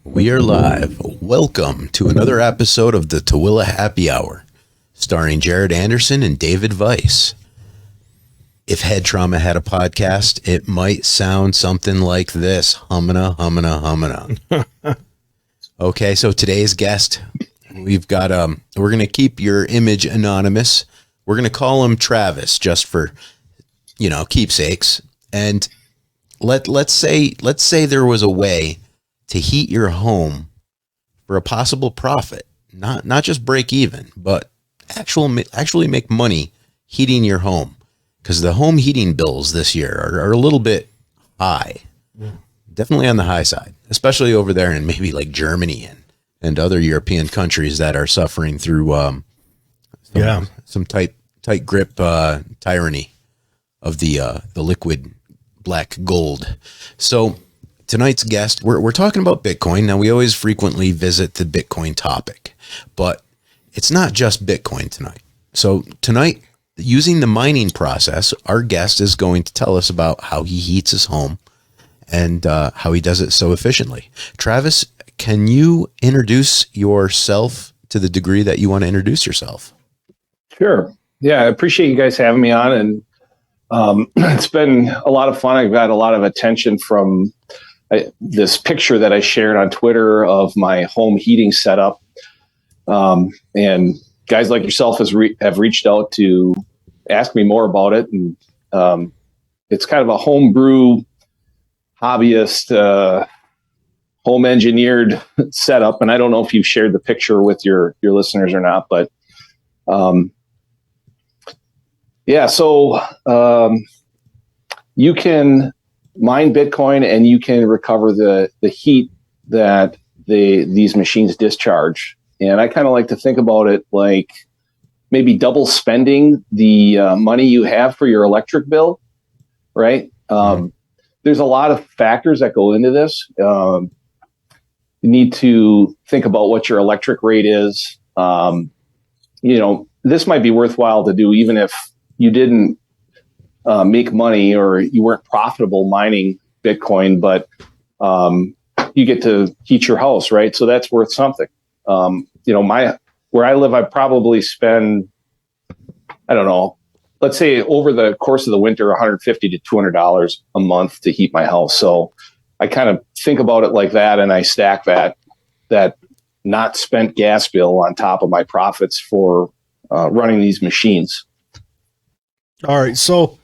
We are live. Welcome to another episode of the Tooele Happy Hour, starring Jared Anderson and David Weiss. If Head Trauma had a podcast, it might sound something like this. Humana, humana, humana. Okay, so today's guest, we've got, we're going to keep your image anonymous. We're going to call him Travis just for, keepsakes. And let's say there was a way to heat your home for a possible profit, not just break even, but actually make money heating your home, because the home heating bills this year are a little bit high, definitely on the high side, especially over there in maybe like Germany and other European countries that are suffering through some tight grip tyranny of the liquid black gold. So tonight's guest, we're talking about Bitcoin. Now, we always frequently visit the Bitcoin topic, but it's not just Bitcoin tonight. So tonight, using the mining process, our guest is going to tell us about how he heats his home and how he does it so efficiently. Travis, can you introduce yourself to the degree that you want to introduce yourself? Sure. Yeah, I appreciate you guys having me on, and it's been a lot of fun. I've got a lot of attention from this picture that I shared on Twitter of my home heating setup. And guys like yourself have reached out to ask me more about it. And it's kind of a homebrew, hobbyist, home engineered setup. And I don't know if you've shared the picture with your listeners or not, but so you can mine Bitcoin and you can recover the heat that these machines discharge. And I kind of like to think about it like maybe double spending the money you have for your electric bill, right? There's a lot of factors that go into this. You need to think about what your electric rate is. This might be worthwhile to do even if you didn't make money or you weren't profitable mining Bitcoin, but you get to heat your house, right? So that's worth something. Where I live, I probably spend, I don't know, let's say over the course of the winter, $150 to $200 a month to heat my house. So I kind of think about it like that, and I stack that not spent gas bill on top of my profits for running these machines. All right. So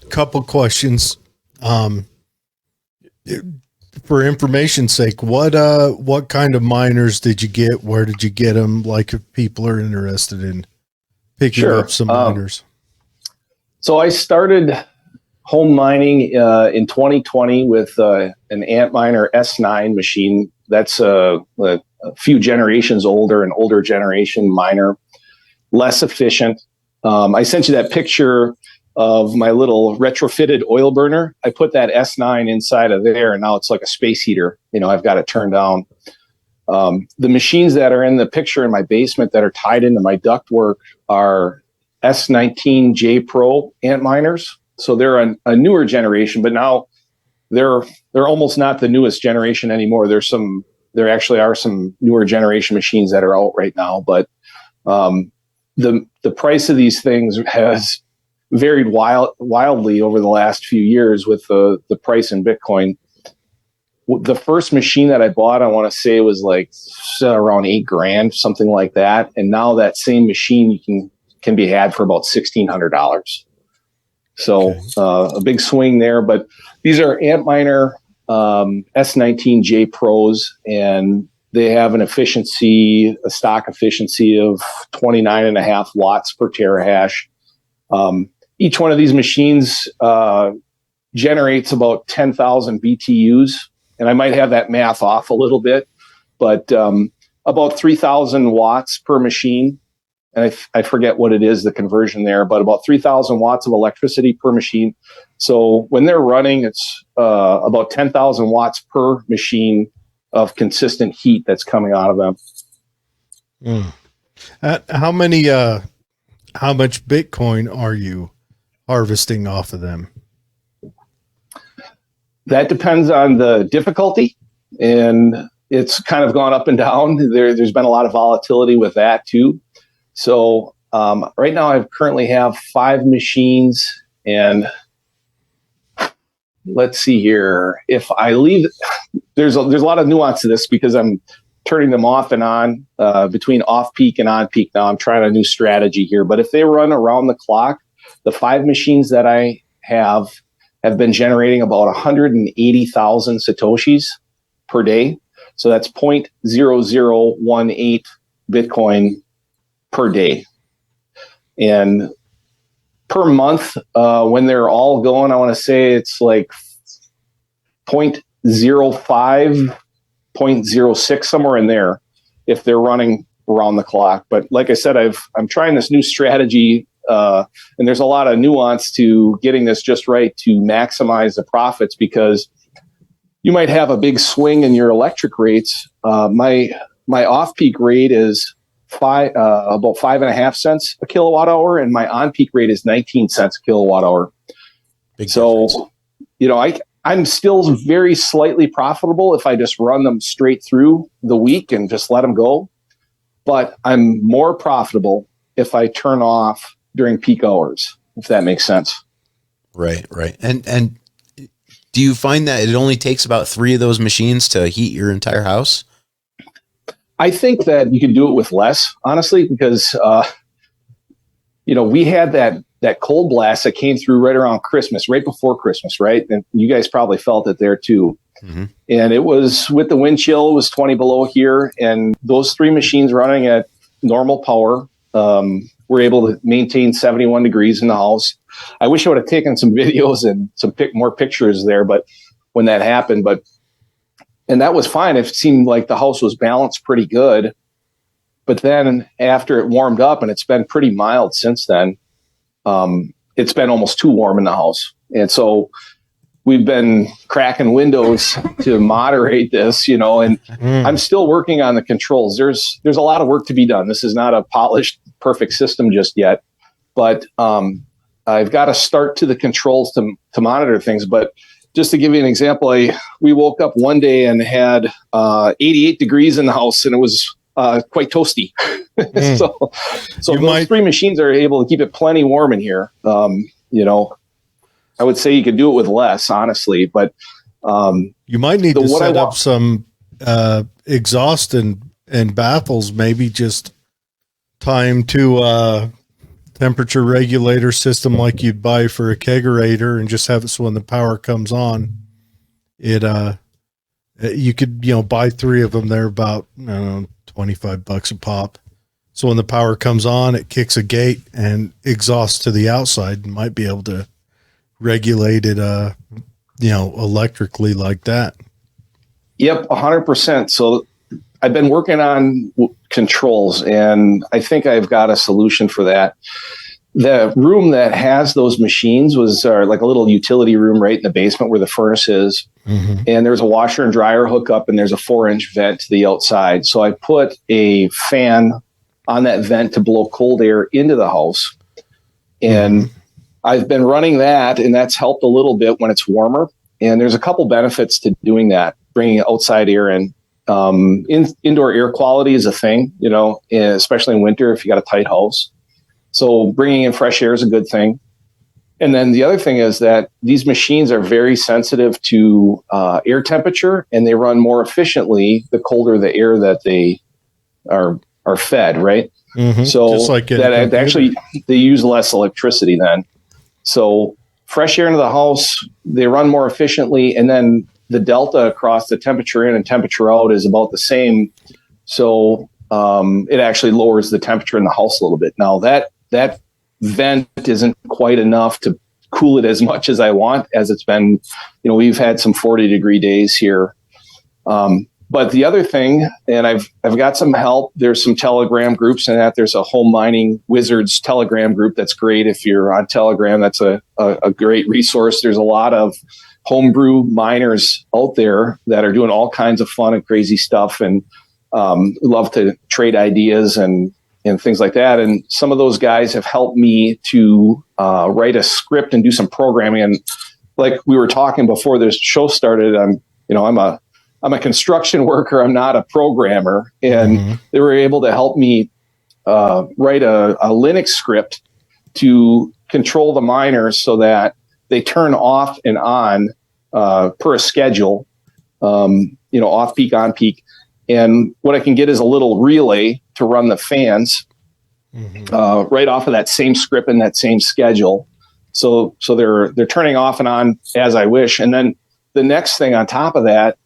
couple questions. For information's sake, what kind of miners did you get? Where did you get them? Like, if people are interested in picking up some miners. So I started home mining in 2020 with an Antminer S9 machine. That's a few generations older, an older generation miner, less efficient. I sent you that picture of my little retrofitted oil burner. I put that S9 inside of there, and now it's like a space heater. I've got it turned down. The machines that are in the picture in my basement that are tied into my ductwork are S19J Pro Antminers. So they're a newer generation, but now they're almost not the newest generation anymore. There actually are some newer generation machines that are out right now, but the price of these things has varied wildly over the last few years with the price in Bitcoin. The first machine that I bought, I want to say, was like around $8,000, something like that. And now that same machine can be had for about $1,600. So okay. A big swing there. But these are Antminer S19J Pros, and they have a stock efficiency of 29.5 watts per terahash. Each one of these machines generates about 10,000 BTUs, and I might have that math off a little bit, but about 3,000 watts per machine. And I forget what it is, the conversion there, but about 3,000 watts of electricity per machine. So when they're running, it's about 10,000 watts per machine of consistent heat that's coming out of them. How much Bitcoin are you harvesting off of them? That depends on the difficulty. and it's kind of gone up and down. There's been a lot of volatility with that too. So right now I currently have 5 machines, and let's see here. If I leave, there's a lot of nuance to this because I'm turning them off and on between off peak and on peak. Now I'm trying a new strategy here, but if they run around the clock, the 5 machines that I have been generating about 180,000 Satoshis per day. So that's 0.0018 Bitcoin per day. And per month, when they're all going, I want to say it's like 0.05, 0.06, somewhere in there, if they're running around the clock. But like I said, I'm trying this new strategy, and there's a lot of nuance to getting this just right to maximize the profits, because you might have a big swing in your electric rates. My off-peak rate is about 5.5 cents a kilowatt hour, and my on-peak rate is 19 cents a kilowatt hour. Big so, difference. I'm still very slightly profitable if I just run them straight through the week and just let them go. But I'm more profitable if I turn off during peak hours, if that makes sense. Right. And do you find that it only takes about 3 of those machines to heat your entire house? I think that you can do it with less, honestly, because, we had that cold blast that came through right around Christmas, right before Christmas, right? And you guys probably felt it there too. Mm-hmm. And it was with the wind chill, it was 20 below here. And those 3 machines running at normal power, were able to maintain 71 degrees in the house. I wish I would have taken some videos and some more pictures there, but when that happened, and that was fine. It seemed like the house was balanced pretty good. But then after it warmed up, and it's been pretty mild since then, it's been almost too warm in the house. And so we've been cracking windows to moderate this, and I'm still working on the controls. There's a lot of work to be done. This is not a polished, perfect system just yet, but I've got to start to the controls to monitor things. But just to give you an example, we woke up one day and had 88 degrees in the house, and it was quite toasty. So those 3 machines are able to keep it plenty warm in here. I would say you could do it with less, honestly, but you might need to set up some exhaust and baffles, maybe just tie them to a temperature regulator system like you'd buy for a kegerator, and just have it so when the power comes on, you could buy 3 of them. They're about $25 a pop. So when the power comes on, it kicks a gate and exhausts to the outside, and might be able to regulate it, electrically like that. Yep, 100%. So I've been working on controls, and I think I've got a solution for that. The room that has those machines was like a little utility room right in the basement where the furnace is. Mm-hmm. And there's a washer and dryer hookup, and there's a 4-inch vent to the outside. So I put a fan on that vent to blow cold air into the house. And I've been running that, and that's helped a little bit when it's warmer. And there's a couple benefits to doing that, bringing outside air in. Indoor air quality is a thing, especially in winter if you got a tight house. So bringing in fresh air is a good thing. And then the other thing is that these machines are very sensitive to air temperature, and they run more efficiently the colder the air that they are fed, right? Mm-hmm. So just like that actually they use less electricity then. So fresh air into the house, they run more efficiently, and then the delta across the temperature in and temperature out is about the same. So it actually lowers the temperature in the house a little bit. Now that vent isn't quite enough to cool it as much as I want, as it's been, we've had some 40-degree days here. But the other thing, and I've got some help, there's some Telegram groups and that. There's a Home Mining Wizards Telegram group that's great. If you're on Telegram, that's a great resource. There's a lot of homebrew miners out there that are doing all kinds of fun and crazy stuff, and love to trade ideas and things like that. And some of those guys have helped me to write a script and do some programming. And like we were talking before this show started, I'm a I'm a construction worker. I'm not a programmer. And they were able to help me write a Linux script to control the miners so that they turn off and on per a schedule, off peak, on peak. And what I can get is a little relay to run the fans right off of that same script and that same schedule. So they're turning off and on as I wish. And then the next thing on top of that,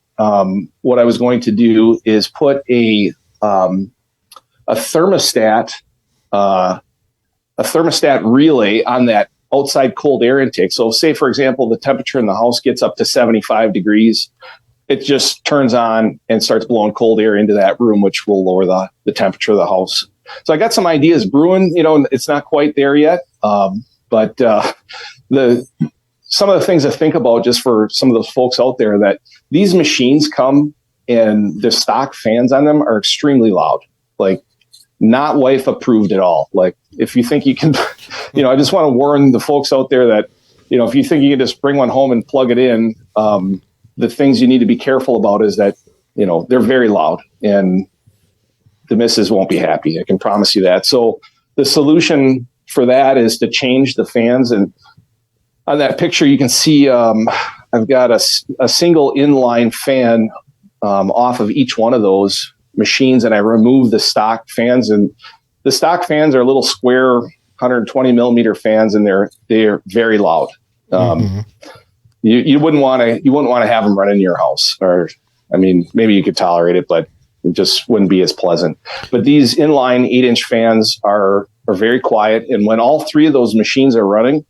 what I was going to do is put a thermostat relay on that outside cold air intake. So say, for example, the temperature in the house gets up to 75 degrees. It just turns on and starts blowing cold air into that room, which will lower the temperature of the house. So I got some ideas brewing. It's not quite there yet, but some of the things to think about just for some of those folks out there, that these machines come and the stock fans on them are extremely loud, like not wife approved at all. Like if you think you can, I just want to warn the folks out there that, if you think you can just bring one home and plug it in, the things you need to be careful about is that, they're very loud and the missus won't be happy. I can promise you that. So the solution for that is to change the fans. And on that picture, you can see I've got a single inline fan off of each one of those machines, and I remove the stock fans. And the stock fans are little square 120 millimeter fans, and they're very loud. You wouldn't want to have them run in your house, or maybe you could tolerate it, but it just wouldn't be as pleasant. But these inline 8-inch fans are very quiet, and when all three of those machines are running,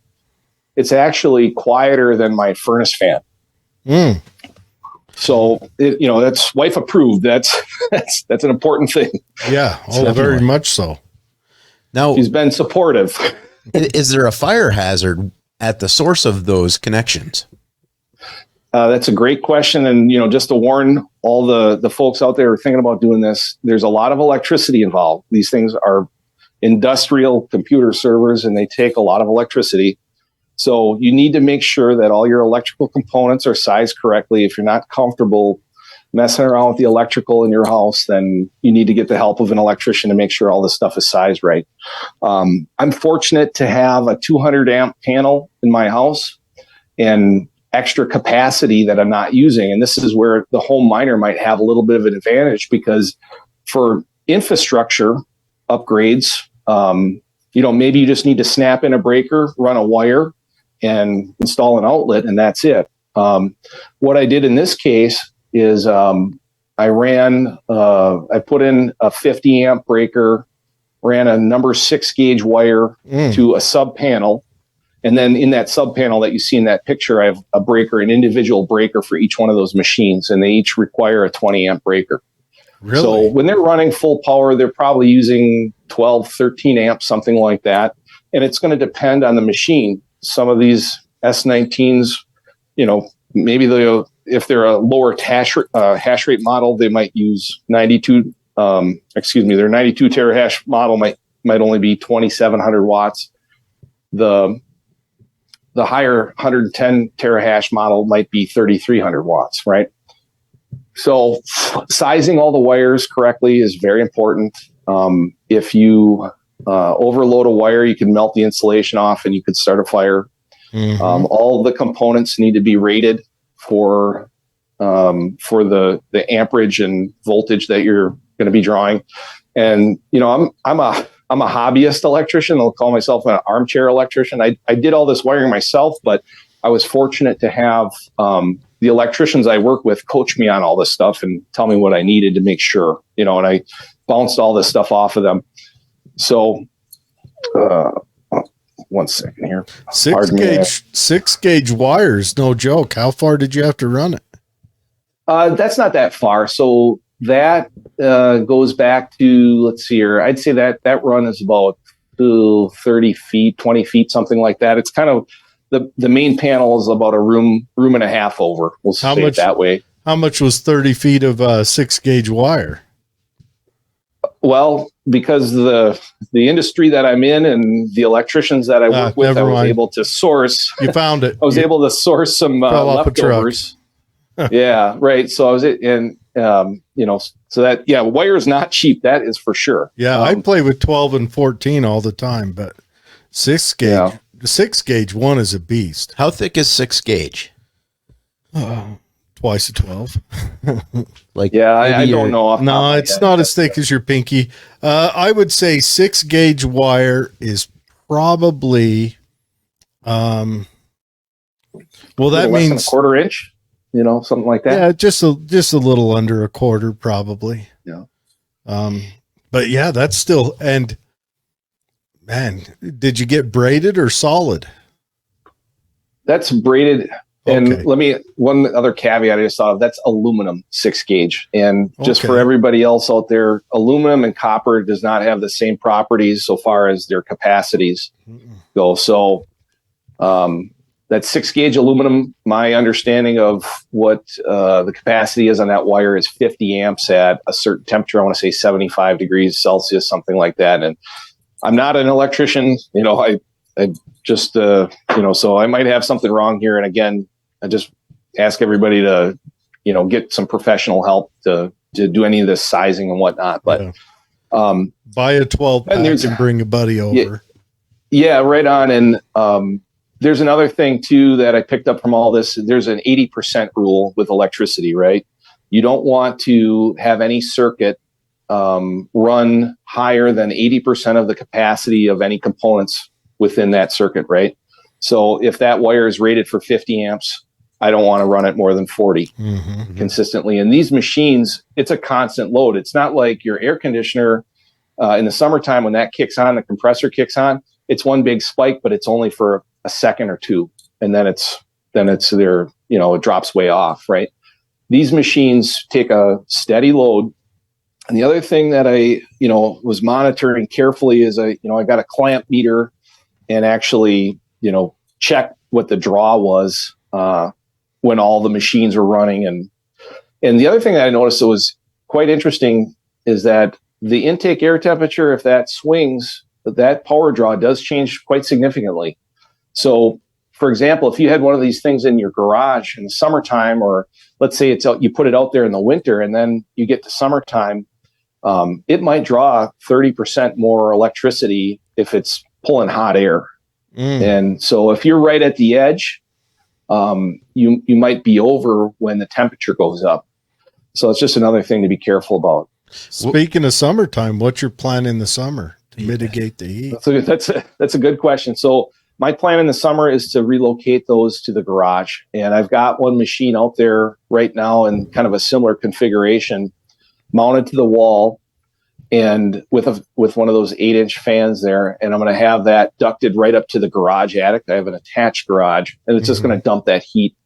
it's actually quieter than my furnace fan. So that's wife approved. That's an important thing. Yeah, very much so. Now she's been supportive. Is there a fire hazard at the source of those connections? That's a great question. And, just to warn all the folks out there who are thinking about doing this, there's a lot of electricity involved. These things are industrial computer servers, and they take a lot of electricity. So you need to make sure that all your electrical components are sized correctly. If you're not comfortable messing around with the electrical in your house, then you need to get the help of an electrician to make sure all this stuff is sized right. I'm fortunate to have a 200 amp panel in my house and extra capacity that I'm not using. And this is where the home miner might have a little bit of an advantage, because for infrastructure upgrades, maybe you just need to snap in a breaker, run a wire, and install an outlet, and that's it. What I did in this case is I put in a 50 amp breaker, ran a number 6 gauge wire to a sub panel. And then in that sub panel that you see in that picture, I have a breaker, an individual breaker for each one of those machines, and they each require a 20 amp breaker. Really? So when they're running full power, they're probably using 12, 13 amps, something like that. And it's going to depend on the machine. Some of these S19s, maybe if they're a lower hash rate model, they might use 92. Their 92 terahash model might only be 2,700 watts. The higher 110 terahash model might be 3,300 watts, right? So sizing all the wires correctly is very important. If you overload a wire, you can melt the insulation off and you could start a fire. All the components need to be rated for the amperage and voltage that you're going to be drawing. And I'm a hobbyist electrician. I'll call myself an armchair electrician. I did all this wiring myself, but I was fortunate to have the electricians I work with coach me on all this stuff and tell me what I needed to make sure, and I bounced all this stuff off of them. So, 1 second here. 6 gauge wires, no joke. How far did you have to run it? That's not that far. So that goes back to, let's see here. I'd say that run is about 30 feet, 20 feet, something like that. It's kind of the main panel is about a room and a half over. We'll say it that way. How much was 30 feet of 6 gauge wire? Well, because the industry that I'm in and the electricians that I work with, I was able to source. You found it. I was able to source some leftovers. Yeah, right. So I was so that, wire is not cheap. That is for sure. Yeah, I play with 12 and 14 all the time, but 6 gauge, the 6 gauge one is a beast. How thick is 6 gauge? Twice a 12. I don't know. No, it's not as thick as your pinky. I would say 6 gauge wire is probably, that less means than a quarter inch. Something like that. Yeah, just a little under a quarter, probably. Yeah. But yeah, that's still. And man, did you get braided or solid? That's braided. And one other caveat I just thought of, that's aluminum 6 gauge. And just for everybody else out there, aluminum and copper does not have the same properties so far as their capacities go. So, that 6 gauge aluminum, my understanding of what the capacity is on that wire is 50 amps at a certain temperature. I want to say 75 degrees Celsius, something like that. And I'm not an electrician, I just, so I might have something wrong here. And again, I just ask everybody to, get some professional help to do any of this sizing and whatnot. But buy a 12 pack and bring a buddy over. Yeah, right on. And there's another thing too that I picked up from all this. There's an 80% rule with electricity, right? You don't want to have any circuit run higher than 80% of the capacity of any components within that circuit, right? So if that wire is rated for 50 amps, I don't want to run it more than 40 consistently. And these machines, it's a constant load. It's not like your air conditioner in the summertime when that kicks on, the compressor kicks on, it's one big spike, but it's only for a second or two, and then it's there, it drops way off, right? These machines take a steady load. And the other thing that I, was monitoring carefully is I got a clamp meter and actually, check what the draw was when all the machines were running. And the other thing that I noticed that was quite interesting is that the intake air temperature, if that swings, that power draw does change quite significantly. So, for example, if you had one of these things in your garage in the summertime, or let's say you put it out there in the winter, and then you get to summertime, it might draw 30% more electricity if it's pulling hot air. And so, if you're right at the edge, you might be over when the temperature goes up. So it's just another thing to be careful about. Speaking of summertime, what's your plan in the summer to mitigate the heat? That's a good question. So my plan in the summer is to relocate those to the garage. And I've got one machine out there right now in kind of a similar configuration, mounted to the wall and with one of those 8-inch fans there. And I'm going to have that ducted right up to the garage attic. I have an attached garage, and it's just going to dump that heat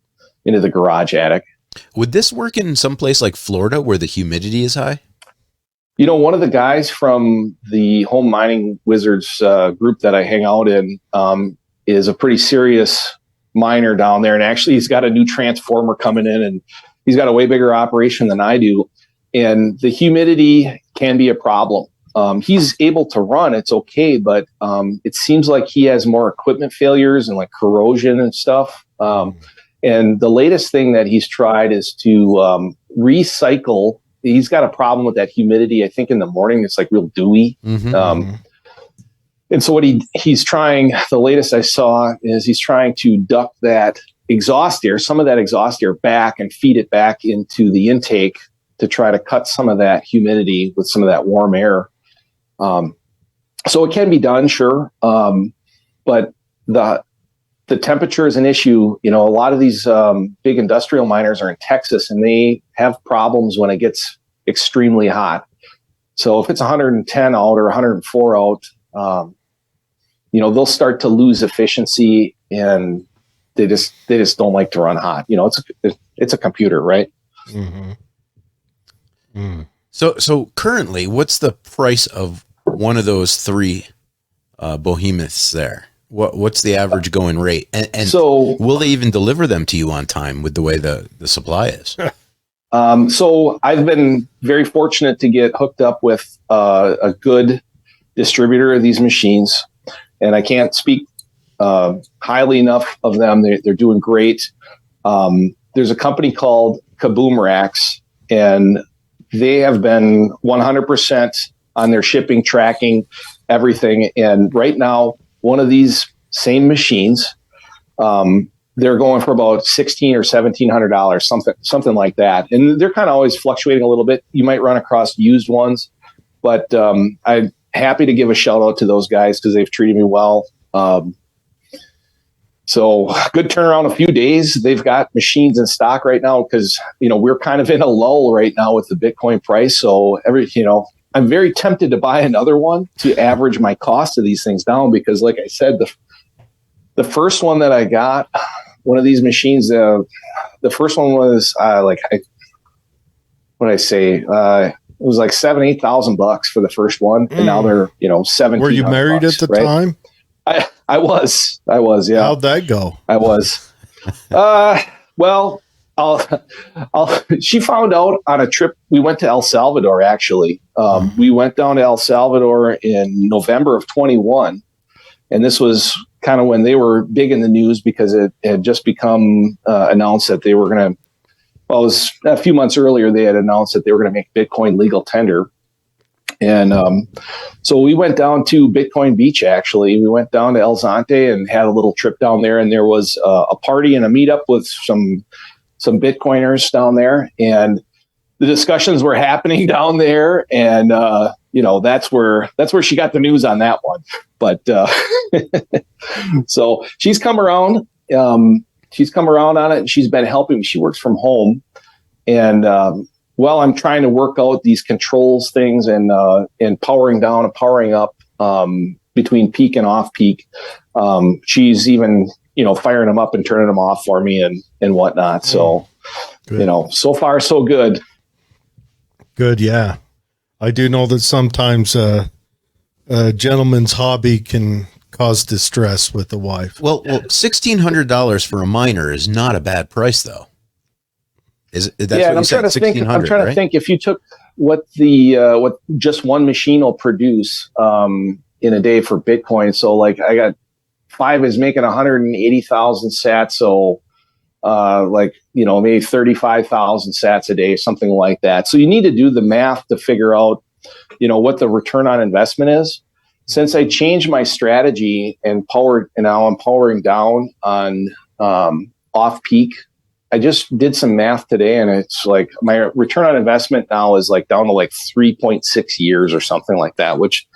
into the garage attic. Would this work in some place like Florida where the humidity is high? One of the guys from the Home Mining Wizards group that I hang out in is a pretty serious miner down there. And actually, he's got a new transformer coming in, and he's got a way bigger operation than I do. And the humidity can be a problem. He's able to run, it's okay, but it seems like he has more equipment failures and like corrosion and stuff. And the latest thing that he's tried is to recycle. He's got a problem with that humidity. I think in the morning it's like real dewy. And so what he's trying, the latest I saw is he's trying to duct that exhaust air, some of that exhaust air back and feed it back into the intake to try to cut some of that humidity with some of that warm air. So it can be done, sure. But the temperature is an issue. A lot of these big industrial miners are in Texas, and they have problems when it gets extremely hot. So if it's 110 out or 104 out, they'll start to lose efficiency, and they just don't like to run hot. It's a computer, right? So currently, what's the price of one of those three behemoths there? What's the average going rate? And so will they even deliver them to you on time with the way the supply is? So I've been very fortunate to get hooked up with a good distributor of these machines, and I can't speak highly enough of them. They're doing great. there's a company called Kaboomracks, and they have been 100% on their shipping, tracking, everything. And right now, one of these same machines, they're going for about $1,600 or $1,700, something like that. And they're kind of always fluctuating a little bit. You might run across used ones, but I'm happy to give a shout out to those guys because they've treated me well. So good turnaround, a few days. They've got machines in stock right now because, we're kind of in a lull right now with the Bitcoin price. So I'm very tempted to buy another one to average my cost of these things down because, like I said, the first one that I got, one of these machines, the first one was it was like $7,000-8,000 for the first one, and now they're $1,700. Were you married at the time? I was, yeah. How'd that go? I was. Well, she found out on a trip. We went to El Salvador, actually. We went down to El Salvador in November of 21. And this was kind of when they were big in the news because it had just become announced that they were going to, well, it was a few months earlier, they had announced that they were going to make Bitcoin legal tender. And so we went down to Bitcoin Beach, actually. We went down to El Zante and had a little trip down there. And there was a party and a meetup with some Bitcoiners down there. And the discussions were happening down there. And, that's where she got the news on that one. But so she's come around. She's come around on it, and she's been helping me. She works from home. And I'm trying to work out these controls things and powering down and powering up between peak and off peak. She's even, firing them up and turning them off for me and whatnot. So, good. So far so good. Good. Yeah. I do know that sometimes a gentleman's hobby can cause distress with the wife. Well, $1,600 for a miner is not a bad price, though. That's what I'm trying to think if you took what just one machine will produce in a day for Bitcoin. So like I got 5 is making 180,000 sats. So maybe 35,000 sats a day, something like that. So you need to do the math to figure out, what the return on investment is. Since I changed my strategy and now I'm powering down on off peak. I just did some math today, and it's like my return on investment now is like down to like 3.6 years or something like that, which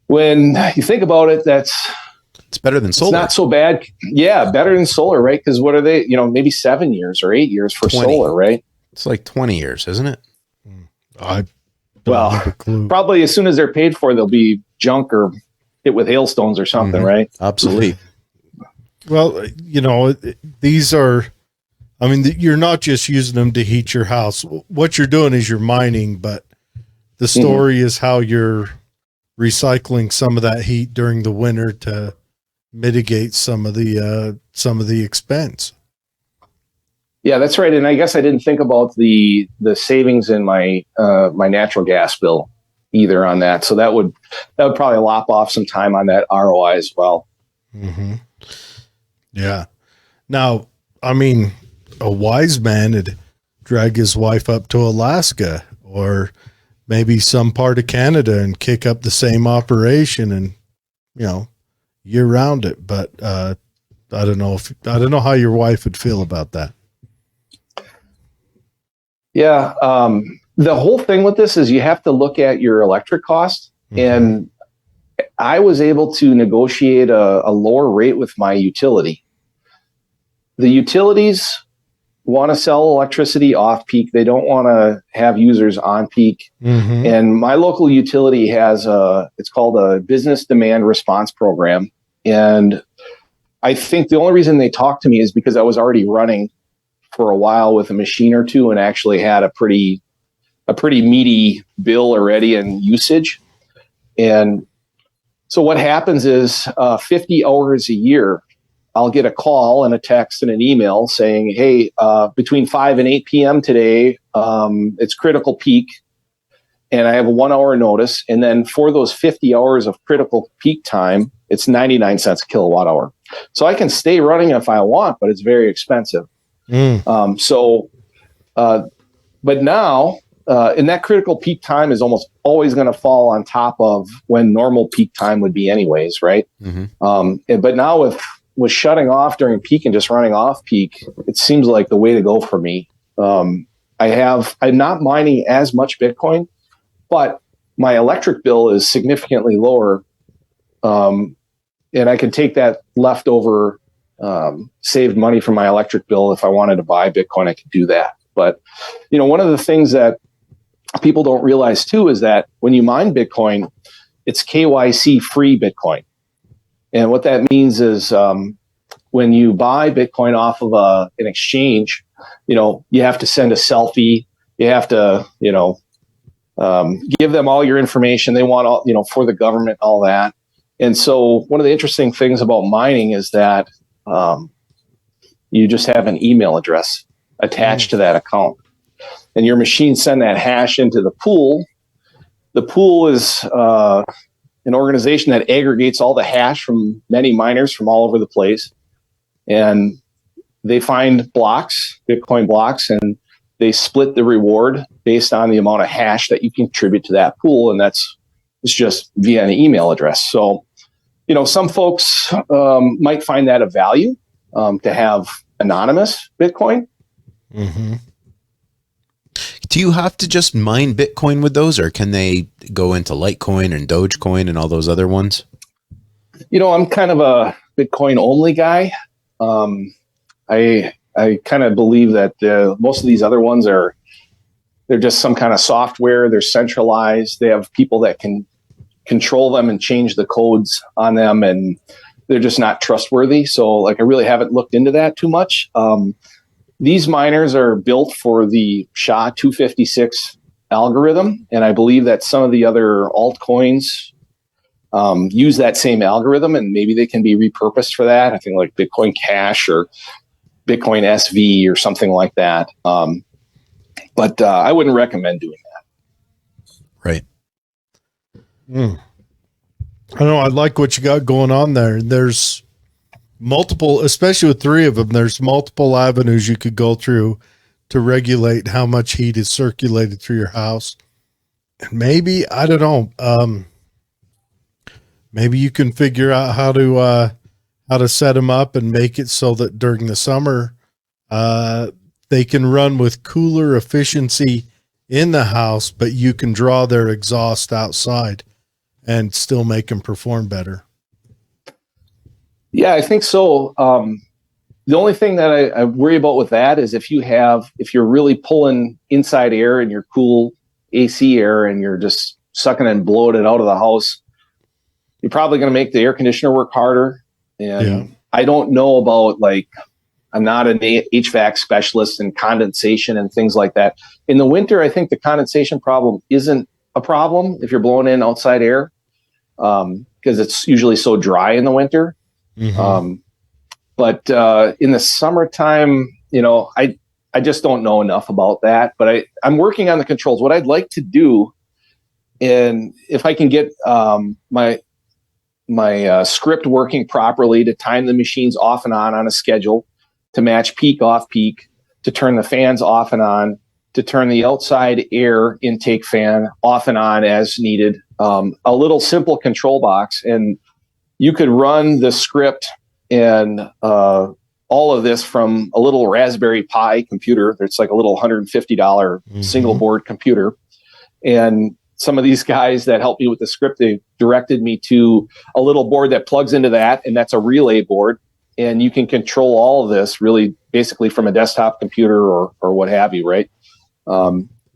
when you think about it, it's better than solar. It's not so bad. Yeah. Better than solar, right? Because what are they, maybe 7 years or 8 years for 20. Solar, right? It's like 20 years, isn't it? Probably as soon as they're paid for, they'll be junk or hit with hailstones or something, right? Obsolete. Well, these are, you're not just using them to heat your house. What you're doing is you're mining, but the story is how you're recycling some of that heat during the winter to mitigate some of the expense. Yeah, that's right. And I guess I didn't think about the savings in my my natural gas bill either on that. So that would probably lop off some time on that ROI as well. Mm-hmm. Yeah. Now, a wise man would drag his wife up to Alaska or maybe some part of Canada and kick up the same operation and, year round it. But I don't know how your wife would feel about that. Yeah. The whole thing with this is you have to look at your electric cost. Mm-hmm. And I was able to negotiate a lower rate with my utility. The utilities want to sell electricity off peak. They don't want to have users on peak. Mm-hmm. And my local utility has it's called a business demand response program. And I think the only reason they talked to me is because I was already running for a while with a machine or two and actually had a pretty meaty bill already and usage. And so what happens is 50 hours a year, I'll get a call and a text and an email saying, hey, between 5 and 8 p.m. today, it's critical peak. And I have a 1 hour notice. And then for those 50 hours of critical peak time, it's 99 cents a kilowatt hour. So I can stay running if I want, but it's very expensive. But now, and that critical peak time is almost always going to fall on top of when normal peak time would be anyways, right? But now with shutting off during peak and just running off peak, it seems like the way to go for me. I'm not mining as much Bitcoin, but my electric bill is significantly lower. And I can take that leftover saved money from my electric bill. If I wanted to buy Bitcoin, I could do that. But, one of the things that people don't realize too is that when you mine Bitcoin, it's KYC free Bitcoin. And what that means is when you buy Bitcoin off of an exchange, you have to send a selfie. You have to, give them all your information. They want all, for the government, all that. And so one of the interesting things about mining is that you just have an email address attached to that account. And your machine send that hash into the pool. The pool is an organization that aggregates all the hash from many miners from all over the place. And they find blocks, Bitcoin blocks, and they split the reward based on the amount of hash that you contribute to that pool. And it's just via an email address. So, some folks might find that of value to have anonymous Bitcoin. Do you have to just mine Bitcoin with those, or can they go into Litecoin and Dogecoin and all those other ones? I'm kind of a Bitcoin only guy. I kind of believe that most of these other ones they're just some kind of software. They're centralized. They have people that can control them and change the codes on them, and they're just not trustworthy. So I really haven't looked into that too much. These miners are built for the SHA-256 algorithm, and I believe that some of the other altcoins use that same algorithm, and maybe they can be repurposed for that. I think like Bitcoin Cash or Bitcoin SV or something like that. But I wouldn't recommend doing that. Right. I know. I like what you got going on there. There's multiple, especially with three of them, there's multiple avenues you could go through to regulate how much heat is circulated through your house. And maybe, I don't know, maybe you can figure out how to set them up and make it so that during the summer, they can run with cooler efficiency in the house, but you can draw their exhaust outside and still make them perform better. Yeah, I think so. The only thing that I worry about with that is if you're really pulling inside air in your cool AC air and you're just sucking and blowing it out of the house, you're probably going to make the air conditioner work harder. And I don't know about I'm not an HVAC specialist and condensation and things like that. In the winter, I think the condensation problem isn't a problem if you're blowing in outside air because it's usually so dry in the winter. But in the summertime, I just don't know enough about that. But I'm working on the controls. What I'd like to do, and if I can get my script working properly to time the machines off and on a schedule, to match peak off peak, to turn the fans off and on, to turn the outside air intake fan off and on as needed. A little simple control box, and you could run the script and all of this from a little Raspberry Pi computer. It's like a little $150 single board computer. And some of these guys that helped me with the script, they directed me to a little board that plugs into that, and that's a relay board. And you can control all of this really basically from a desktop computer or what have you, right?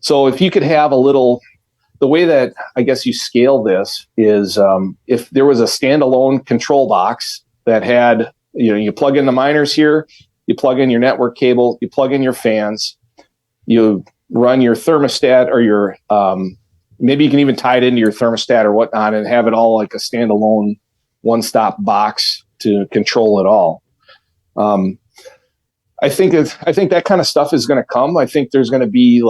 So if you could have the way that I guess you scale this is if there was a standalone control box that had, you plug in the miners here, you plug in your network cable, you plug in your fans, you run your thermostat or your, maybe you can even tie it into your thermostat or whatnot and have it all like a standalone one-stop box to control it all. I think that kind of stuff is going to come. I think there's going to be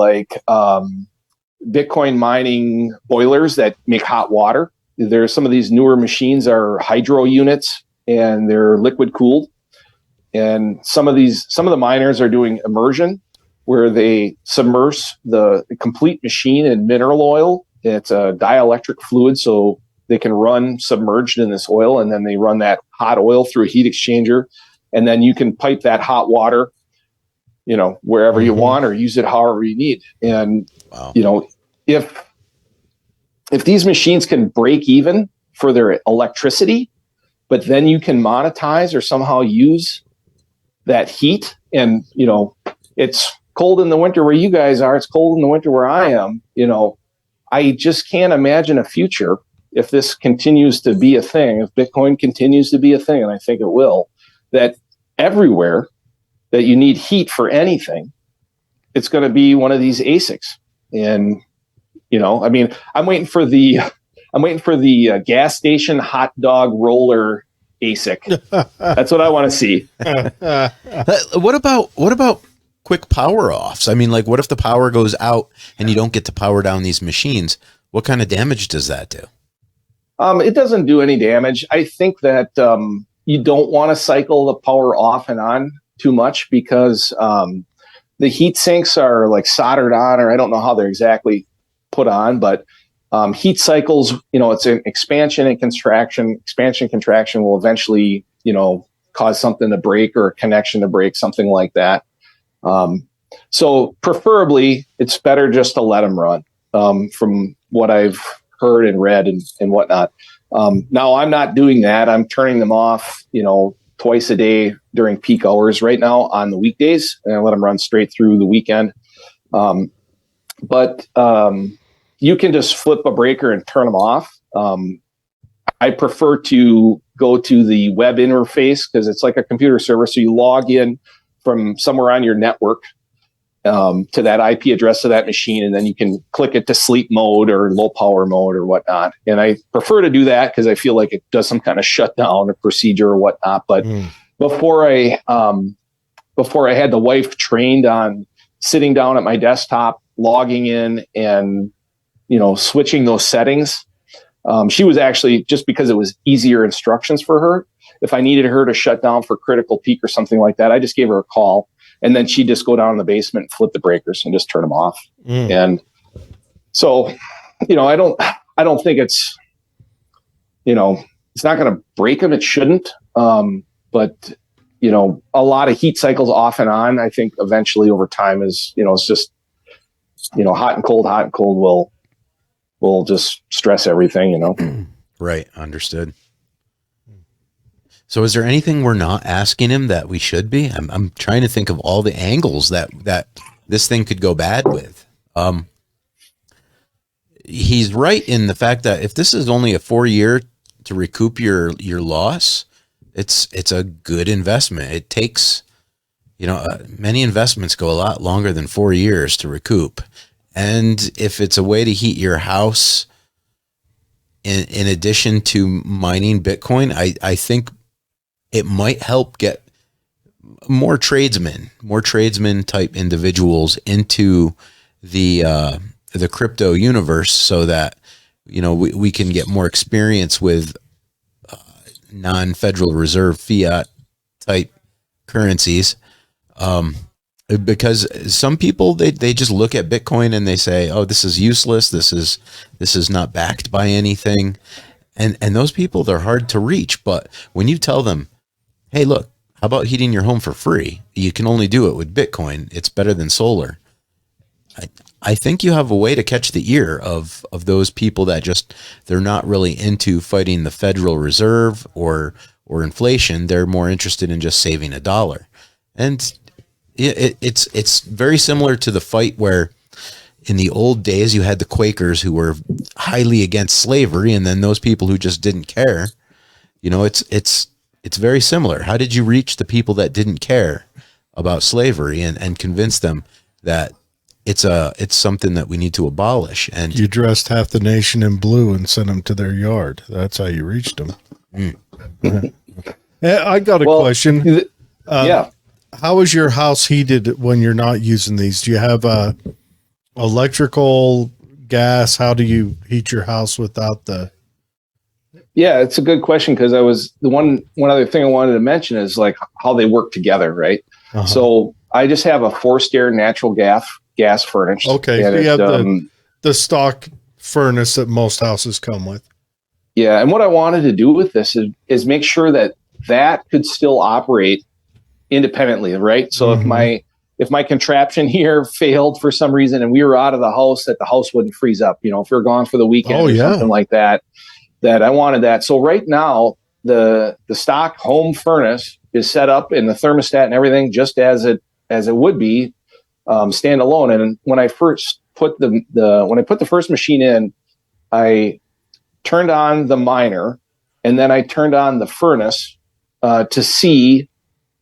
Bitcoin mining boilers that make hot water. There's some of these newer machines are hydro units and they're liquid cooled. And some of the miners are doing immersion, where they submerge the complete machine in mineral oil. It's a dielectric fluid, so they can run submerged in this oil, and then they run that hot oil through a heat exchanger, and then you can pipe that hot water, wherever you want, or use it however you need. And wow. If these machines can break even for their electricity, but then you can monetize or somehow use that heat, and it's cold in the winter where you guys are, it's cold in the winter where I am, I just can't imagine a future, if this continues to be a thing, if Bitcoin continues to be a thing, and I think it will, that everywhere that you need heat for anything, it's going to be one of these ASICs. And I'm waiting for the gas station hot dog roller ASIC. That's what I want to see. What about quick power offs? I mean, like, what if the power goes out and you don't get to power down these machines? What kind of damage does that do? It doesn't do any damage. I think that you don't want to cycle the power off and on too much, because the heat sinks are like soldered on, or I don't know how they're exactly put on, but heat cycles, it's an expansion and contraction. Expansion, contraction will eventually, cause something to break, or a connection to break, something like that. So preferably it's better just to let them run, from what I've heard and read and whatnot. Now I'm not doing that. I'm turning them off, twice a day during peak hours right now on the weekdays, and I let them run straight through the weekend. But you can just flip a breaker and turn them off. I prefer to go to the web interface, because it's like a computer server. So you log in from somewhere on your network to that IP address of that machine, and then you can click it to sleep mode or low power mode or whatnot. And I prefer to do that because I feel like it does some kind of shutdown or procedure or whatnot. But before I had the wife trained on sitting down at my desktop, logging in, and switching those settings, she was actually, just because it was easier instructions for her, if I needed her to shut down for critical peak or something like that, I just gave her a call, and then she'd just go down in the basement and flip the breakers and just turn them off. And so, I don't think it's, it's not going to break them. It shouldn't. But, a lot of heat cycles off and on, I think eventually over time is, it's just, hot and cold will just stress everything, Right. Understood. So is there anything we're not asking him that we should be? I'm trying to think of all the angles that this thing could go bad with. He's right in the fact that if this is only a 4-year to recoup your loss, it's a good investment. It takes, many investments go a lot longer than 4 years to recoup. And if it's a way to heat your house in addition to mining Bitcoin, I think it might help get more tradesmen type individuals into the crypto universe, so that we can get more experience with non-Federal Reserve fiat type currencies. Because some people they just look at Bitcoin and they say, oh, this is useless. This is not backed by anything. And those people, they're hard to reach. But when you tell them, hey, look, how about heating your home for free? You can only do it with Bitcoin. It's better than solar. I think you have a way to catch the ear of those people that they're not really into fighting the Federal Reserve or inflation. They're more interested in just saving $1. And it's very similar to the fight where in the old days you had the Quakers who were highly against slavery, and then those people who just didn't care. It's very similar. How did you reach the people that didn't care about slavery and convince them that it's something that we need to abolish? And you dressed half the nation in blue and sent them to their yard. That's how you reached them. I got a question. Yeah. How is your house heated when you're not using these? Do you have electrical, gas? How do you heat your house without the Yeah, it's a good question because one other thing I wanted to mention is like how they work together, right? Uh-huh. So I just have a forced air natural gas furnace. Okay, so you have the stock furnace that most houses come with. Yeah, and what I wanted to do with this is make sure that could still operate independently, right? So if my contraption here failed for some reason and we were out of the house, that the house wouldn't freeze up. You know, if we we're gone for the weekend or something like that, that I wanted that. So right now, the stock home furnace is set up in the thermostat and everything just as it would be standalone. And when I first put the first machine in, I turned on the miner and then I turned on the furnace to see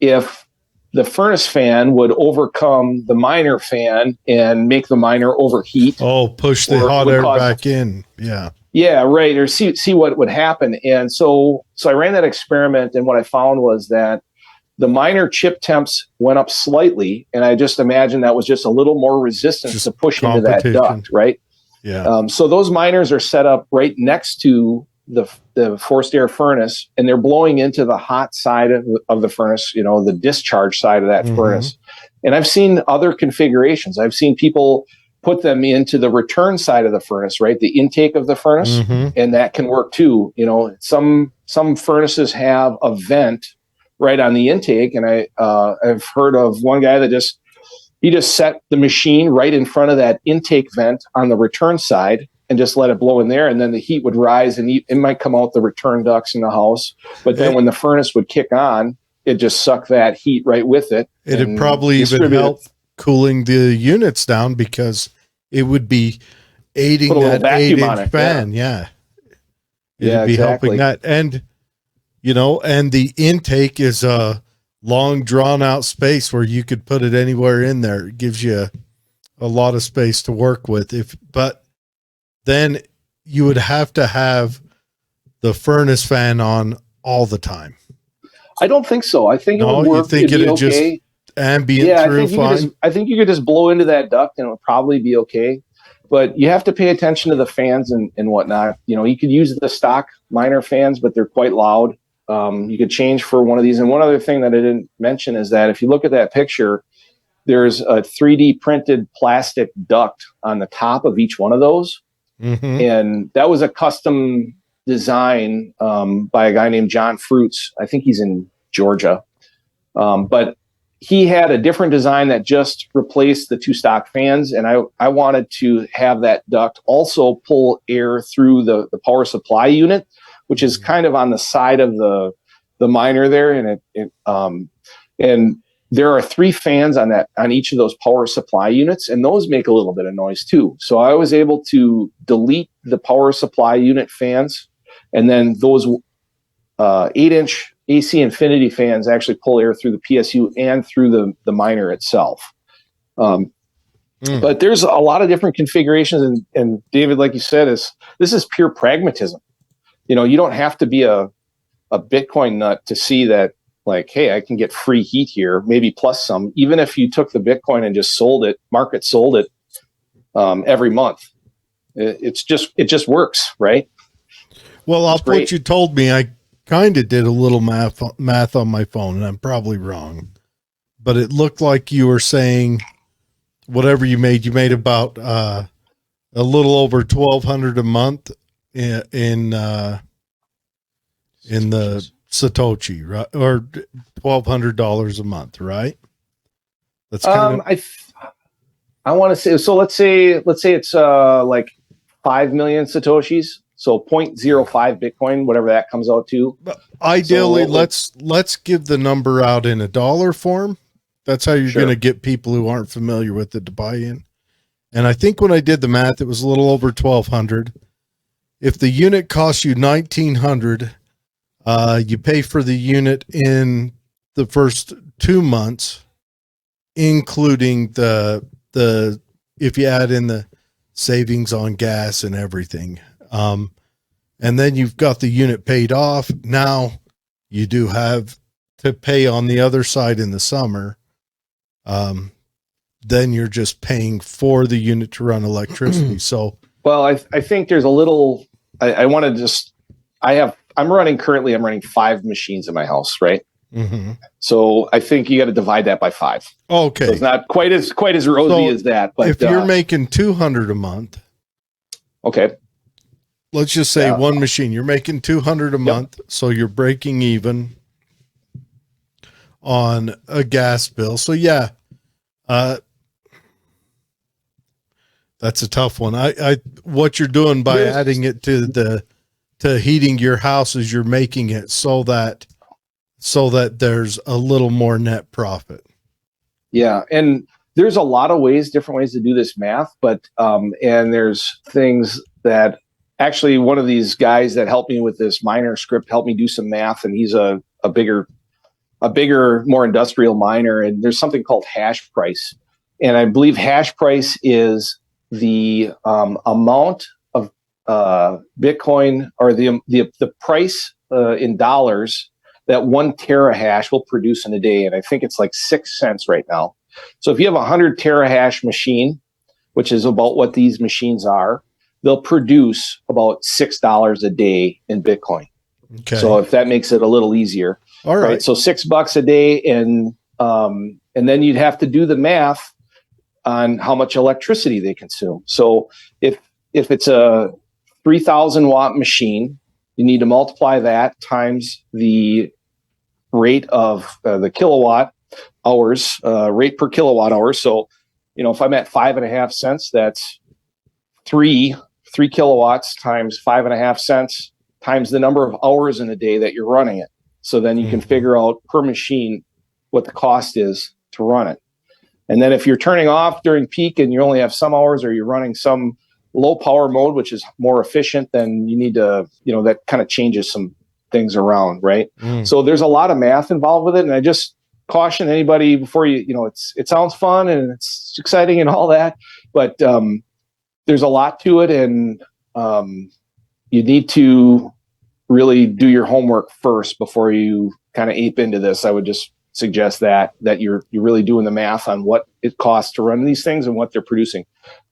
if the furnace fan would overcome the miner fan and make the miner overheat. Oh, push the hot air back in. Yeah. Yeah, right. Or see what would happen. And so I ran that experiment, and what I found was that the miner chip temps went up slightly, and I just imagined that was just a little more resistance to push into that duct, right? Yeah. So those miners are set up right next to the forced air furnace, and they're blowing into the hot side of the furnace, you know, the discharge side of that furnace. And I've seen other configurations. I've seen people put them into the return side of the furnace, right? The intake of the furnace, and that can work too. You know, some furnaces have a vent right on the intake, and I've heard of one guy that just set the machine right in front of that intake vent on the return side and just let it blow in there, and then the heat would rise and it might come out the return ducts in the house. But then when the furnace would kick on, it just sucked that heat right with it. It'd probably even help cooling the units down because it would be aiding that 8-inch fan. Yeah. It'd be helping that. And, you know, and the intake is a long drawn out space where you could put it anywhere in there. It gives you a lot of space to work with. But then you would have to have the furnace fan on all the time. I don't think so. I think it would work. You think it'd just ambient through fine? I think you could just blow into that duct and it would probably be okay. But you have to pay attention to the fans and whatnot. You know, you could use the stock miner fans, but they're quite loud. You could change for one of these. And one other thing that I didn't mention is that if you look at that picture, there's a 3D printed plastic duct on the top of each one of those. And that was a custom design by a guy named John Fruits. I think he's in Georgia. But he had a different design that just replaced the two stock fans. And I wanted to have that duct also pull air through the power supply unit, which is kind of on the side of the miner there. And there are 3 fans on each of those power supply units, and those make a little bit of noise too. So I was able to delete the power supply unit fans, and then those 8-inch AC Infinity fans actually pull air through the PSU and through the miner itself. But there's a lot of different configurations, and David, like you said, this is pure pragmatism. You know, you don't have to be a Bitcoin nut to see that, like, hey, I can get free heat here, maybe plus some. Even if you took the Bitcoin and just sold it every month, it just works, right? Well, off what you told me, I kind of did a little math on my phone, and I'm probably wrong, but it looked like you were saying whatever you made about a little over $1,200 a month in the Satoshi, right? Or $1,200 a month, right? That's kind of I want to say, so let's say it's like 5 million Satoshis. So 0.05 Bitcoin, whatever that comes out to. But ideally, let's give the number out in a dollar form. That's how you're going to get people who aren't familiar with it to buy in. And I think when I did the math, it was a little over 1,200. If the unit costs you 1,900, you pay for the unit in the first 2 months, including the if you add in the savings on gas and everything. And then you've got the unit paid off. Now you do have to pay on the other side in the summer. Then you're just paying for the unit to run electricity. So, well, I think there's a little, I want to just I'm running 5 machines in my house, right? Mm-hmm. So I think you got to divide that by 5. Okay. So it's not quite as rosy as that. But if you're making $200 a month, okay, let's just say one machine, you're making $200 a month. So you're breaking even on a gas bill. So that's a tough one. What you're doing by adding it to heating your house is you're making it so that there's a little more net profit. Yeah. And there's a lot of different ways to do this math, but, and there's things that actually one of these guys that helped me with this miner script helped me do some math, and he's a bigger, more industrial miner. And there's something called hash price. And I believe hash price is the amount of Bitcoin, or the price in dollars that 1 terahash will produce in a day. And I think it's like 6 cents right now. So if you have a 100 terahash machine, which is about what these machines are, they'll produce about $6 a day in Bitcoin. Okay. So if that makes it a little easier. All right. So $6 a day. And then you'd have to do the math on how much electricity they consume. So if it's a 3,000 watt machine, you need to multiply that times the rate of the kilowatt hours, rate per kilowatt hour. So, if I'm at 5.5 cents, that's 3 kilowatts times 5.5 cents times the number of hours in a day that you're running it. So then you can figure out per machine what the cost is to run it. And then if you're turning off during peak and you only have some hours, or you're running some low power mode, which is more efficient, then you need to, that kind of changes some things around, right? So there's a lot of math involved with it. And I just caution anybody before it sounds fun and it's exciting and all that, but there's a lot to it. And you need to really do your homework first before you kind of ape into this. I would just suggest that you're really doing the math on what it costs to run these things and what they're producing.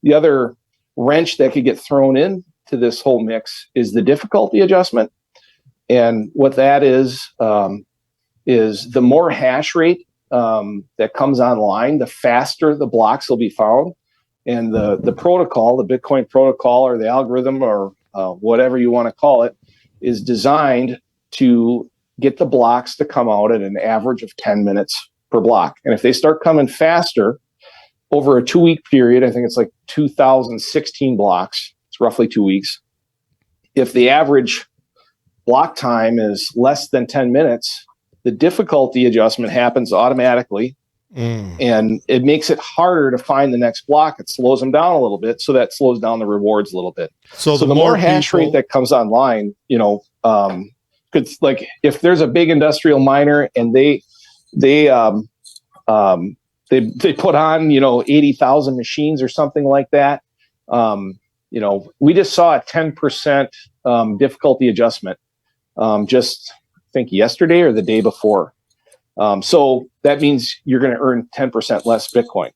The other wrench that could get thrown in to this whole mix is the difficulty adjustment. And what that is the more hash rate that comes online, the faster the blocks will be found. And the protocol, the Bitcoin protocol, or the algorithm, or whatever you want to call it, is designed to get the blocks to come out at an average of 10 minutes per block. And if they start coming faster over a 2-week period, I think it's like 2016 blocks, it's roughly 2 weeks. If the average block time is less than 10 minutes, the difficulty adjustment happens automatically. And it makes it harder to find the next block. It slows them down a little bit. So that slows down the rewards a little bit. So the more hash rate that comes online, it's like if there's a big industrial miner and they put on, 80,000 machines or something like that. We just saw a 10% difficulty adjustment just I think yesterday or the day before. So that means you're going to earn 10% less Bitcoin.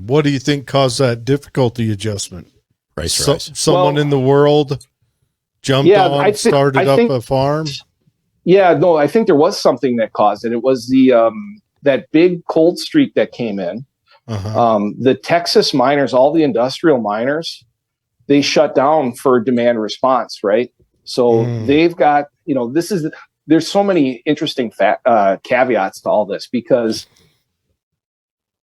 What do you think caused that difficulty adjustment? Price rise. Someone in the world jumped on, started up a farm? Yeah, no, I think there was something that caused it. It was that big cold streak that came in. The Texas miners, all the industrial miners, they shut down for demand response, right? So they've got, there's so many interesting caveats to all this, because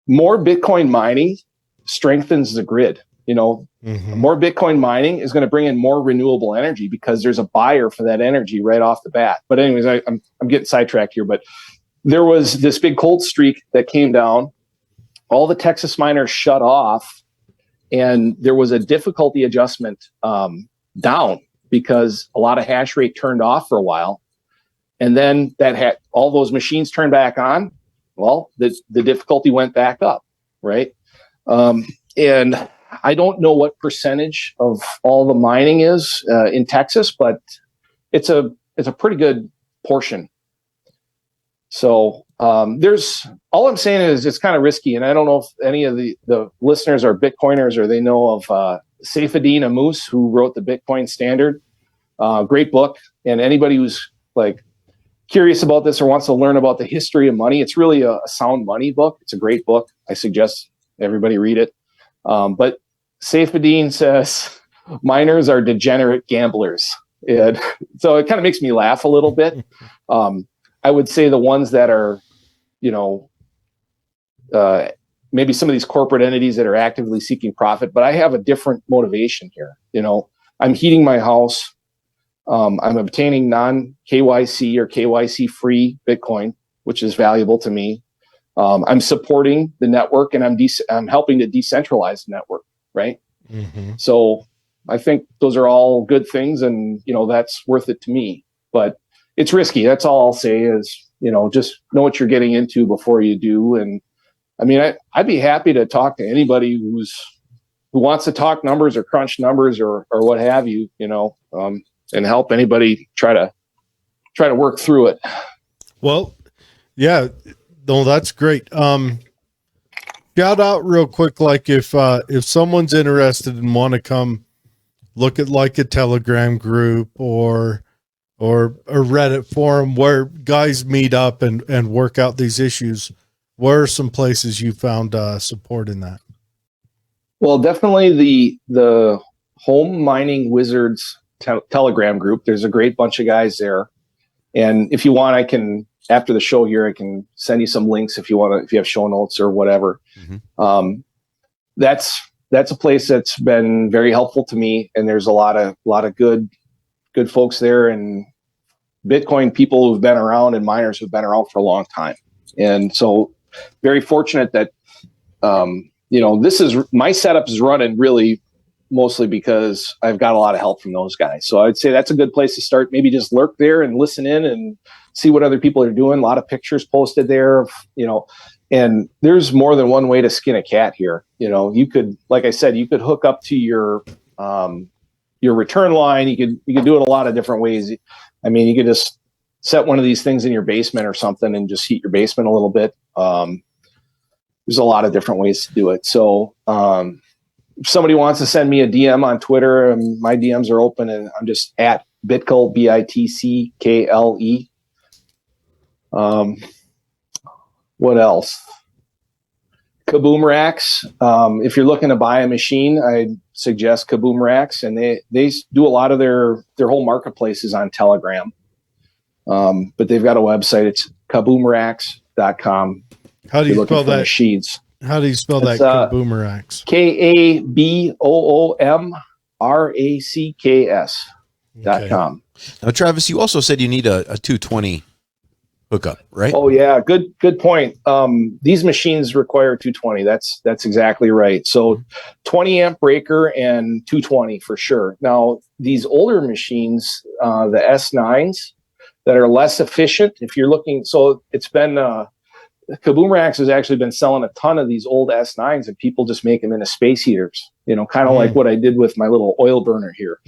more Bitcoin mining strengthens the grid. More Bitcoin mining is going to bring in more renewable energy because there's a buyer for that energy right off the bat. But anyways, I'm getting sidetracked here, but there was this big cold streak that came down. All the Texas miners shut off, and there was a difficulty adjustment down because a lot of hash rate turned off for a while. And then all those machines turned back on. Well, the difficulty went back up, right? And I don't know what percentage of all the mining is in Texas, but it's a pretty good portion. So all I'm saying is it's kind of risky, and I don't know if any of the listeners are Bitcoiners or they know of Saifedean Ammous, who wrote the Bitcoin Standard. Great book. And anybody who's like curious about this or wants to learn about the history of money, it's really a sound money book. It's a great book. I suggest everybody read it. But Saifedean says miners are degenerate gamblers. And so it kind of makes me laugh a little bit. I would say the ones that are, maybe some of these corporate entities that are actively seeking profit, but I have a different motivation here. I'm heating my house. I'm obtaining non-KYC or KYC free Bitcoin, which is valuable to me. I'm supporting the network, and I'm helping to decentralize the network. Right. Mm-hmm. So I think those are all good things, and that's worth it to me. But it's risky. That's all I'll say is just know what you're getting into before you do. And I mean, I'd be happy to talk to anybody who wants to talk numbers or crunch numbers or what have you, and help anybody try to work through it. Well, yeah, no, that's great. Shout out real quick, like if someone's interested and want to come look at like a Telegram group or a Reddit forum where guys meet up and work out these issues, where are some places you found support in that? Well, definitely the Home Mining Wizards Telegram group. There's a great bunch of guys there. And if you want, I can, after the show here, I can send you some links if you have show notes or whatever. Mm-hmm. That's a place that's been very helpful to me. And there's a lot of good folks there, and Bitcoin people who've been around and miners who've been around for a long time. And so very fortunate that, my setup is running really mostly because I've got a lot of help from those guys. So I'd say that's a good place to start. Maybe just lurk there and listen in and see what other people are doing. A lot of pictures posted there, and there's more than one way to skin a cat here. You could, like I said, you could hook up to your return line. You could do it a lot of different ways. I mean, you could just set one of these things in your basement or something and just heat your basement a little bit. There's a lot of different ways to do it. So, if somebody wants to send me a DM on Twitter, my DMs are open, and I'm just at Bitkle, Bitkle. What else? Kaboomracks. If you're looking to buy a machine, I suggest Kaboomracks, and they do a lot of their whole marketplaces on Telegram. But they've got a website. It's kaboomracks.com. How do you spell that? Machines. How do you spell that? Kaboomracks. KABOOMRACKS.com. Now, Travis, you also said you need a 220 hookup, right? Oh yeah, good point. These machines require 220. That's exactly right. So 20 amp breaker and 220 for sure. Now these older machines, the S9s that are less efficient, if you're looking, so it's been Kaboomracks has actually been selling a ton of these old S9s, and people just make them into space heaters, kind of like what I did with my little oil burner here.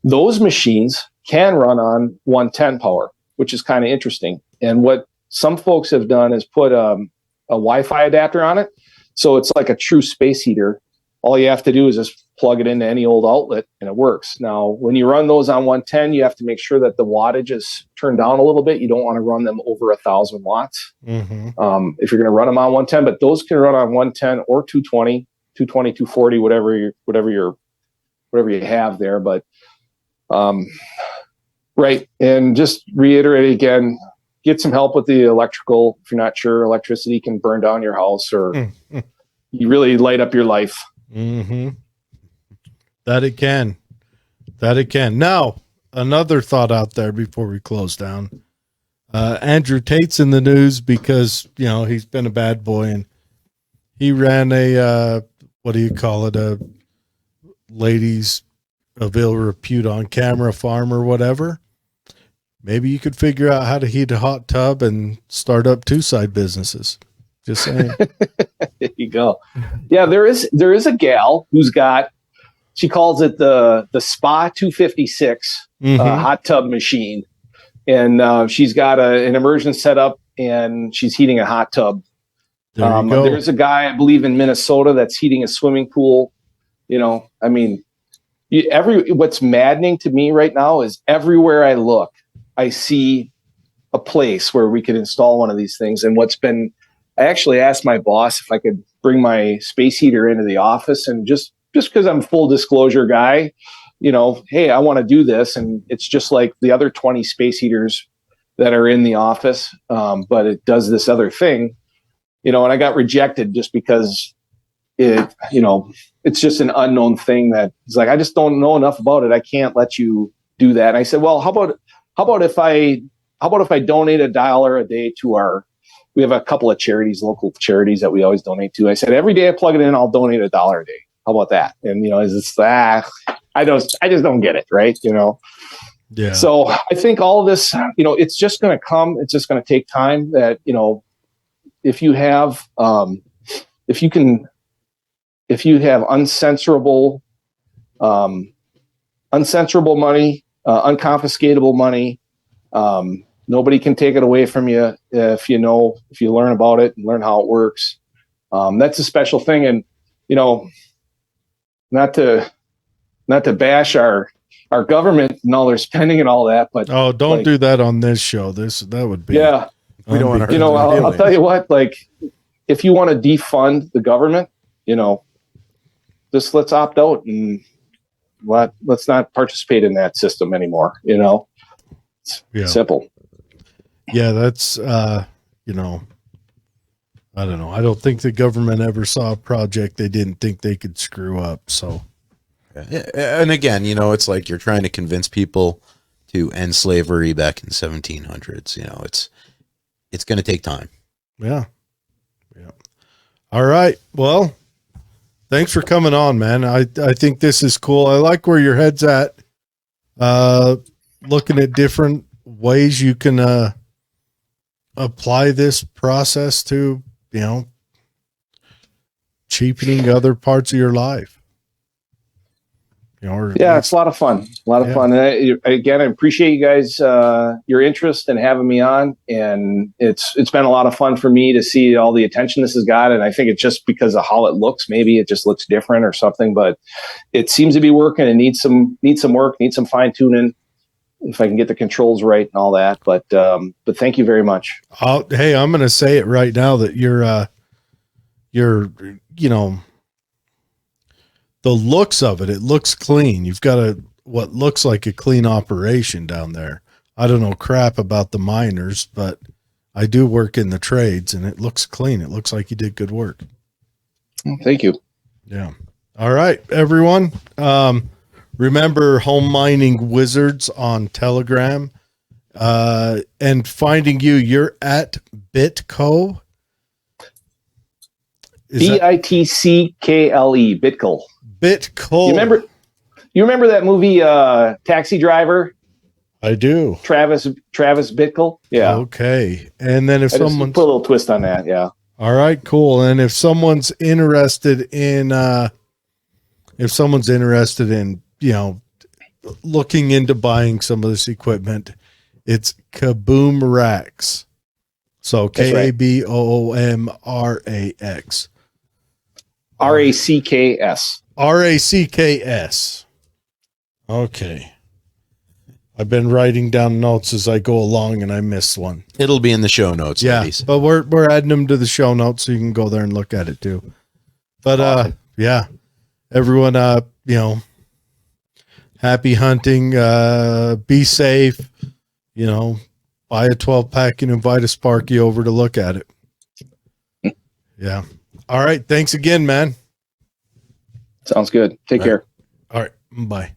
Those machines can run on 110 power, which is kind of interesting. And what some folks have done is put a Wi-Fi adapter on it. So it's like a true space heater. All you have to do is just plug it into any old outlet and it works. Now, when you run those on 110, you have to make sure that the wattage is turned down a little bit. You don't want to run them over 1,000 watts if you're going to run them on 110. But those can run on 110 or 220, 240, whatever you have there. But right, and just reiterate again, get some help with the electrical. If you're not sure, electricity can burn down your house or you really light up your life. Mm-hmm. That it can. Now, another thought out there before we close down. Andrew Tate's in the news because, he's been a bad boy, and he ran a ladies of ill repute on camera farm or whatever. Maybe you could figure out how to heat a hot tub and start up 2 side businesses. Just saying. There you go. Yeah, there is a gal who's got, she calls it the Spa 256 hot tub machine. And she's got an immersion setup, and she's heating a hot tub. There's a guy, I believe, in Minnesota that's heating a swimming pool. what's maddening to me right now is everywhere I look, I see a place where we could install one of these things. And I actually asked my boss if I could bring my space heater into the office, and just because I'm a full disclosure guy, hey, I want to do this. And it's just like the other 20 space heaters that are in the office. But it does this other thing, and I got rejected just because it's just an unknown thing that is like, I just don't know enough about it. I can't let you do that. And I said, well, how about if I donate $1 a day to we have a couple of charities, local charities that we always donate to. I said, every day I plug it in, I'll donate $1 a day. How about that? And, I just don't get it. Right. Yeah. So I think all of this, it's just going to come. It's just going to take time. That, if you have uncensorable money, unconfiscatable money, nobody can take it away from you if you learn about it and learn how it works. That's a special thing. And, not to bash our government and all their spending and all that, but don't do that on this show. That would be, yeah. We don't want to, I'll tell you what, if you want to defund the government, just let's opt out and let's not participate in that system anymore. It's simple. Yeah, that's I don't know. I don't think the government ever saw a project they didn't think they could screw up. So, yeah. And again, it's like you're trying to convince people to end slavery back in the 1700s. It's going to take time. Yeah. Yeah. All right. Well, thanks for coming on, man. I think this is cool. I like where your head's at. Looking at different ways you can apply this process to, cheapening other parts of your life. It's a lot of fun. Fun. And I appreciate you guys, your interest in having me on. And it's been a lot of fun for me to see all the attention this has got. And I think it's just because of how it looks. Maybe it just looks different or something, but it seems to be working and needs some work, needs some fine tuning, if I can get the controls right and all that. But thank you very much. Hey, I'm going to say it right now that you're the looks of it looks clean. You've got what looks like a clean operation down there. I don't know crap about the miners, but I do work in the trades and it looks clean. It looks like you did good work. Thank you. Yeah. All right, everyone. Remember Home Mining Wizards on Telegram, and finding you're at Bitco. Bitckle. Bitco. You remember that movie, Taxi Driver? I do. Travis Bitckle. Yeah. Okay. And then if someone put a little twist on that. Yeah. All right, cool. And if someone's interested in, looking into buying some of this equipment, it's kaboomracks. So KABOOMRAX. RACKS. RACKS. Okay. I've been writing down notes as I go along and I missed one. It'll be in the show notes, ladies. But we're adding them to the show notes so you can go there and look at it too. But awesome. Everyone happy hunting, be safe, buy a 12-pack and invite a Sparky over to look at it. Yeah. All right. Thanks again, man. Sounds good. Take care. All right. Bye.